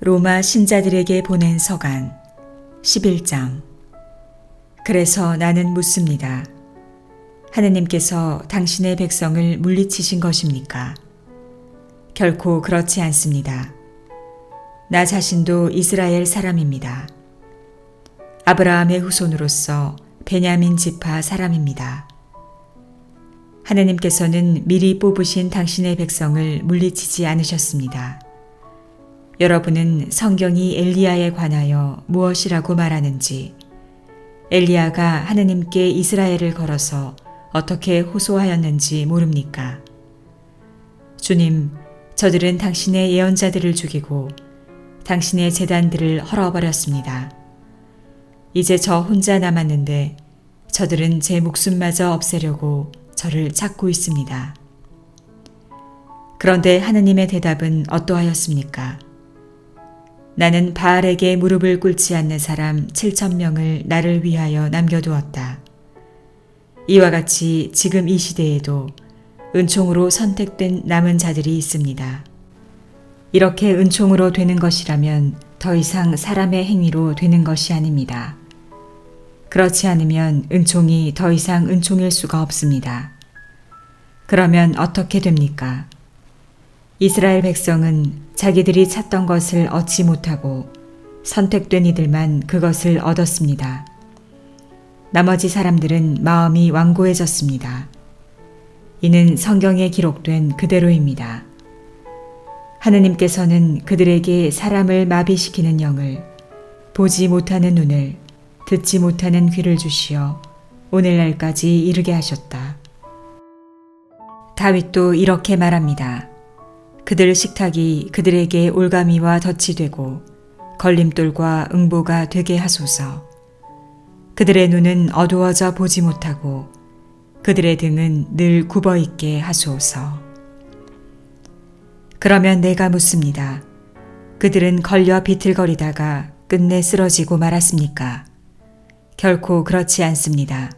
로마 신자들에게 보낸 서간 11장. 그래서 나는 묻습니다. 하느님께서 당신의 백성을 물리치신 것입니까? 결코 그렇지 않습니다. 나 자신도 이스라엘 사람입니다. 아브라함의 후손으로서 베냐민 지파 사람입니다. 하느님께서는 미리 뽑으신 당신의 백성을 물리치지 않으셨습니다. 여러분은 성경이 엘리야에 관하여 무엇이라고 말하는지, 엘리야가 하느님께 이스라엘을 걸어서 어떻게 호소하였는지 모릅니까? 주님, 저들은 당신의 예언자들을 죽이고 당신의 제단들을 헐어버렸습니다. 이제 저 혼자 남았는데 저들은 제 목숨마저 없애려고 저를 찾고 있습니다. 그런데 하느님의 대답은 어떠하였습니까? 나는 바알에게 무릎을 꿇지 않는 사람 7,000명을 나를 위하여 남겨두었다. 이와 같이 지금 이 시대에도 은총으로 선택된 남은 자들이 있습니다. 이렇게 은총으로 되는 것이라면 더 이상 사람의 행위로 되는 것이 아닙니다. 그렇지 않으면 은총이 더 이상 은총일 수가 없습니다. 그러면 어떻게 됩니까? 이스라엘 백성은 자기들이 찾던 것을 얻지 못하고 선택된 이들만 그것을 얻었습니다. 나머지 사람들은 마음이 완고해졌습니다. 이는 성경에 기록된 그대로입니다. 하느님께서는 그들에게 사람을 마비시키는 영을, 보지 못하는 눈을, 듣지 못하는 귀를 주시어 오늘날까지 이르게 하셨다. 다윗도 이렇게 말합니다. 그들 식탁이 그들에게 올가미와 덫이 되고 걸림돌과 응보가 되게 하소서. 그들의 눈은 어두워져 보지 못하고 그들의 등은 늘 굽어 있게 하소서. 그러면 내가 묻습니다. 그들은 걸려 비틀거리다가 끝내 쓰러지고 말았습니까? 결코 그렇지 않습니다.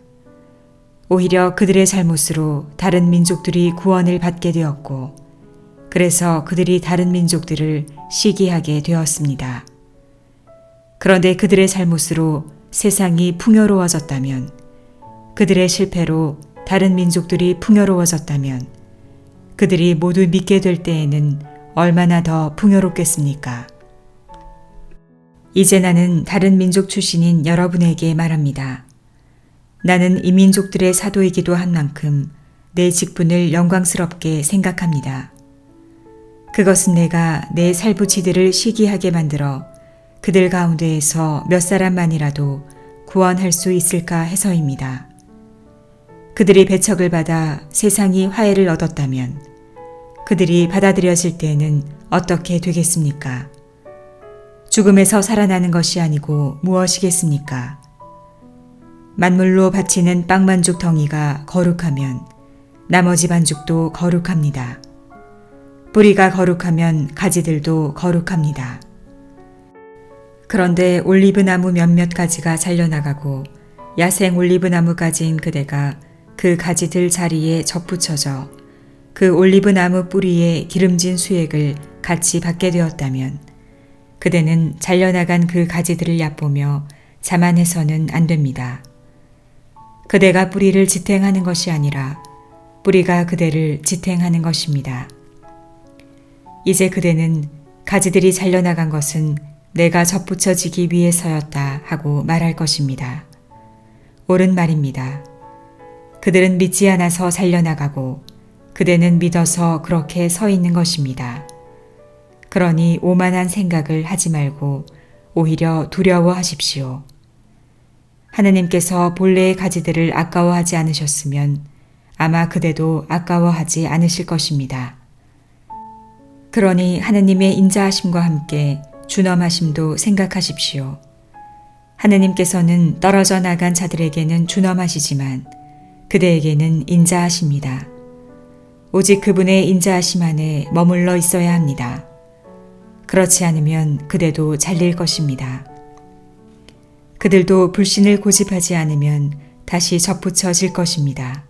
오히려 그들의 잘못으로 다른 민족들이 구원을 받게 되었고, 그래서 그들이 다른 민족들을 시기하게 되었습니다. 그런데 그들의 잘못으로 세상이 풍요로워졌다면, 그들의 실패로 다른 민족들이 풍요로워졌다면, 그들이 모두 믿게 될 때에는 얼마나 더 풍요롭겠습니까? 이제 나는 다른 민족 출신인 여러분에게 말합니다. 나는 이 민족들의 사도이기도 한 만큼 내 직분을 영광스럽게 생각합니다. 그것은 내가 내 살부치들을 시기하게 만들어 그들 가운데에서 몇 사람만이라도 구원할 수 있을까 해서입니다. 그들이 배척을 받아 세상이 화해를 얻었다면 그들이 받아들여질 때에는 어떻게 되겠습니까? 죽음에서 살아나는 것이 아니고 무엇이겠습니까? 만물로 바치는 빵반죽 덩이가 거룩하면 나머지 반죽도 거룩합니다. 뿌리가 거룩하면 가지들도 거룩합니다. 그런데 올리브나무 몇몇 가지가 잘려나가고 야생 올리브나무 가지인 그대가 그 가지들 자리에 접붙여져 그 올리브나무 뿌리에 기름진 수액을 같이 받게 되었다면 그대는 잘려나간 그 가지들을 얕보며 자만해서는 안 됩니다. 그대가 뿌리를 지탱하는 것이 아니라 뿌리가 그대를 지탱하는 것입니다. 이제 그대는 가지들이 잘려나간 것은 내가 접붙여지기 위해서였다 하고 말할 것입니다. 옳은 말입니다. 그들은 믿지 않아서 잘려나가고 그대는 믿어서 그렇게 서 있는 것입니다. 그러니 오만한 생각을 하지 말고 오히려 두려워하십시오. 하느님께서 본래의 가지들을 아까워하지 않으셨으면 아마 그대도 아까워하지 않으실 것입니다. 그러니 하느님의 인자하심과 함께 준엄하심도 생각하십시오. 하느님께서는 떨어져 나간 자들에게는 준엄하시지만 그대에게는 인자하십니다. 오직 그분의 인자하심 안에 머물러 있어야 합니다. 그렇지 않으면 그대도 잘릴 것입니다. 그들도 불신을 고집하지 않으면 다시 접붙여질 것입니다.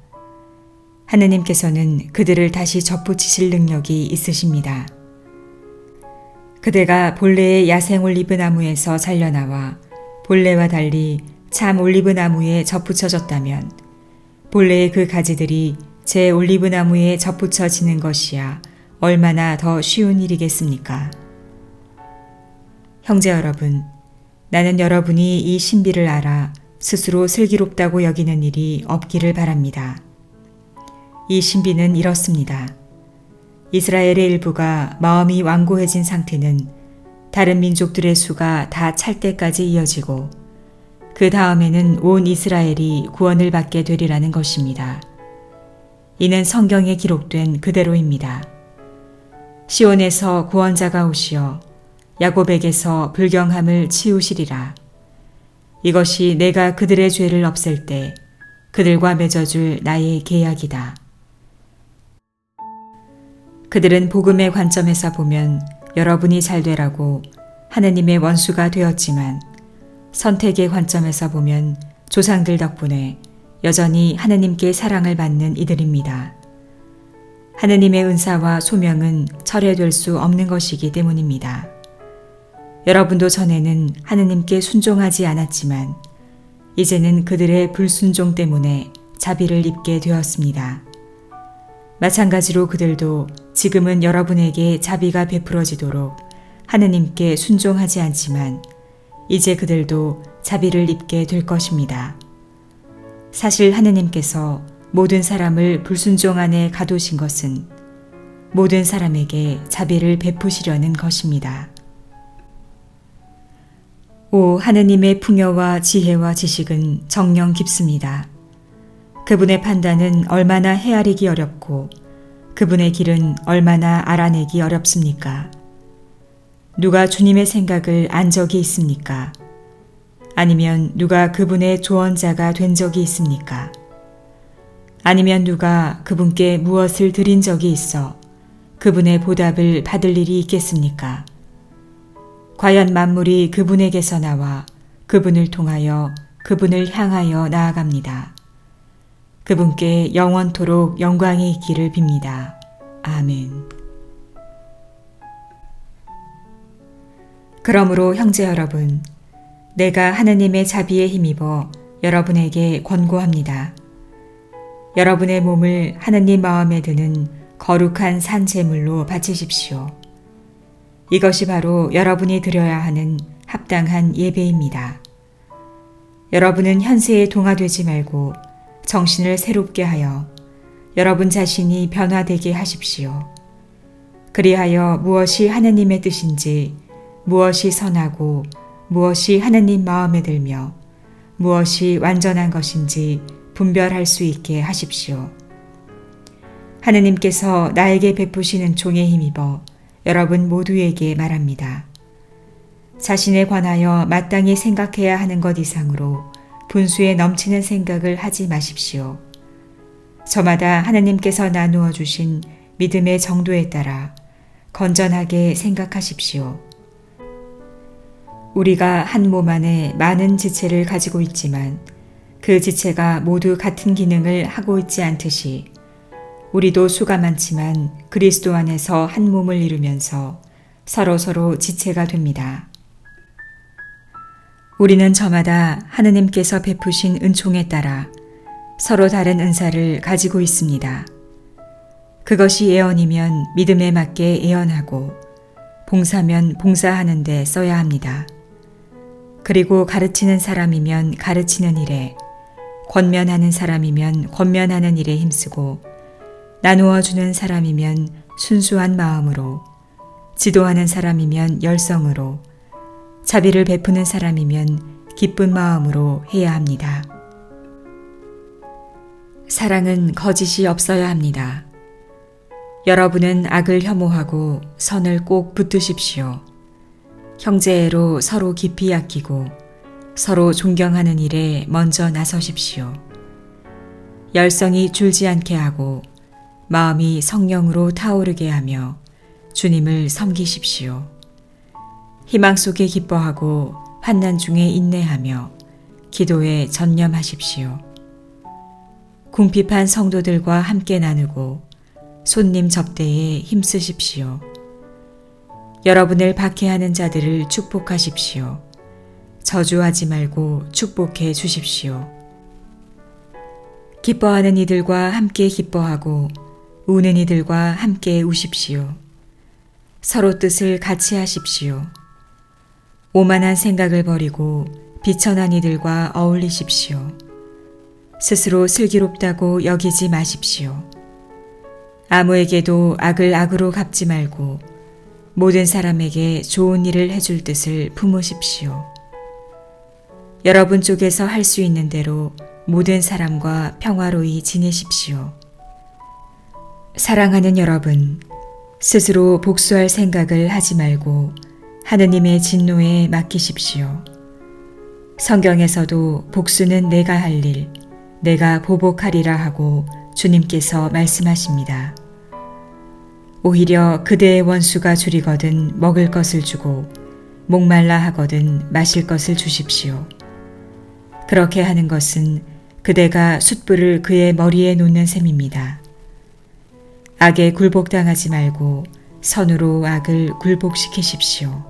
하느님께서는 그들을 다시 접붙이실 능력이 있으십니다. 그대가 본래의 야생 올리브나무에서 잘려나와 본래와 달리 참 올리브나무에 접붙여졌다면 본래의 그 가지들이 제 올리브나무에 접붙여지는 것이야 얼마나 더 쉬운 일이겠습니까? 형제 여러분, 나는 여러분이 이 신비를 알아 스스로 슬기롭다고 여기는 일이 없기를 바랍니다. 이 신비는 이렇습니다. 이스라엘의 일부가 마음이 완고해진 상태는 다른 민족들의 수가 다 찰 때까지 이어지고 그 다음에는 온 이스라엘이 구원을 받게 되리라는 것입니다. 이는 성경에 기록된 그대로입니다. 시온에서 구원자가 오시어 야곱에게서 불경함을 치우시리라. 이것이 내가 그들의 죄를 없앨 때 그들과 맺어줄 나의 계약이다. 그들은 복음의 관점에서 보면 여러분이 잘 되라고 하느님의 원수가 되었지만 선택의 관점에서 보면 조상들 덕분에 여전히 하느님께 사랑을 받는 이들입니다. 하느님의 은사와 소명은 철회될 수 없는 것이기 때문입니다. 여러분도 전에는 하느님께 순종하지 않았지만 이제는 그들의 불순종 때문에 자비를 입게 되었습니다. 마찬가지로 그들도 지금은 여러분에게 자비가 베풀어지도록 하느님께 순종하지 않지만 이제 그들도 자비를 입게 될 것입니다. 사실 하느님께서 모든 사람을 불순종 안에 가두신 것은 모든 사람에게 자비를 베푸시려는 것입니다. 오 하느님의 풍요와 지혜와 지식은 정녕 깊습니다. 그분의 판단은 얼마나 헤아리기 어렵고 그분의 길은 얼마나 알아내기 어렵습니까? 누가 주님의 생각을 안 적이 있습니까? 아니면 누가 그분의 조언자가 된 적이 있습니까? 아니면 누가 그분께 무엇을 드린 적이 있어 그분의 보답을 받을 일이 있겠습니까? 과연 만물이 그분에게서 나와 그분을 통하여 그분을 향하여 나아갑니다. 그분께 영원토록 영광이 있기를 빕니다. 아멘. 그러므로 형제 여러분, 내가 하느님의 자비에 힘입어 여러분에게 권고합니다. 여러분의 몸을 하느님 마음에 드는 거룩한 산 제물로 바치십시오. 이것이 바로 여러분이 드려야 하는 합당한 예배입니다. 여러분은 현세에 동화되지 말고 정신을 새롭게 하여 여러분 자신이 변화되게 하십시오. 그리하여 무엇이 하느님의 뜻인지, 무엇이 선하고 무엇이 하느님 마음에 들며 무엇이 완전한 것인지 분별할 수 있게 하십시오. 하느님께서 나에게 베푸시는 종에 힘입어 여러분 모두에게 말합니다. 자신에 관하여 마땅히 생각해야 하는 것 이상으로 분수에 넘치는 생각을 하지 마십시오. 저마다 하느님께서 나누어 주신 믿음의 정도에 따라 건전하게 생각하십시오. 우리가 한 몸 안에 많은 지체를 가지고 있지만 그 지체가 모두 같은 기능을 하고 있지 않듯이 우리도 수가 많지만 그리스도 안에서 한 몸을 이루면서 서로서로 지체가 됩니다. 우리는 저마다 하느님께서 베푸신 은총에 따라 서로 다른 은사를 가지고 있습니다. 그것이 예언이면 믿음에 맞게 예언하고 봉사면 봉사하는 데 써야 합니다. 그리고 가르치는 사람이면 가르치는 일에, 권면하는 사람이면 권면하는 일에 힘쓰고 나누어 주는 사람이면 순수한 마음으로, 지도하는 사람이면 열성으로, 자비를 베푸는 사람이면 기쁜 마음으로 해야 합니다. 사랑은 거짓이 없어야 합니다. 여러분은 악을 혐오하고 선을 꼭 붙드십시오. 형제애로 서로 깊이 아끼고 서로 존경하는 일에 먼저 나서십시오. 열성이 줄지 않게 하고 마음이 성령으로 타오르게 하며 주님을 섬기십시오. 희망 속에 기뻐하고 환난 중에 인내하며 기도에 전념하십시오. 궁핍한 성도들과 함께 나누고 손님 접대에 힘쓰십시오. 여러분을 박해하는 자들을 축복하십시오. 저주하지 말고 축복해 주십시오. 기뻐하는 이들과 함께 기뻐하고 우는 이들과 함께 우십시오. 서로 뜻을 같이 하십시오. 오만한 생각을 버리고 비천한 이들과 어울리십시오. 스스로 슬기롭다고 여기지 마십시오. 아무에게도 악을 악으로 갚지 말고 모든 사람에게 좋은 일을 해줄 뜻을 품으십시오. 여러분 쪽에서 할 수 있는 대로 모든 사람과 평화로이 지내십시오. 사랑하는 여러분, 스스로 복수할 생각을 하지 말고 하느님의 진노에 맡기십시오. 성경에서도 복수는 내가 할 일, 내가 보복하리라 하고 주님께서 말씀하십니다. 오히려 그대의 원수가 줄이거든 먹을 것을 주고 목말라 하거든 마실 것을 주십시오. 그렇게 하는 것은 그대가 숯불을 그의 머리에 놓는 셈입니다. 악에 굴복당하지 말고 선으로 악을 굴복시키십시오.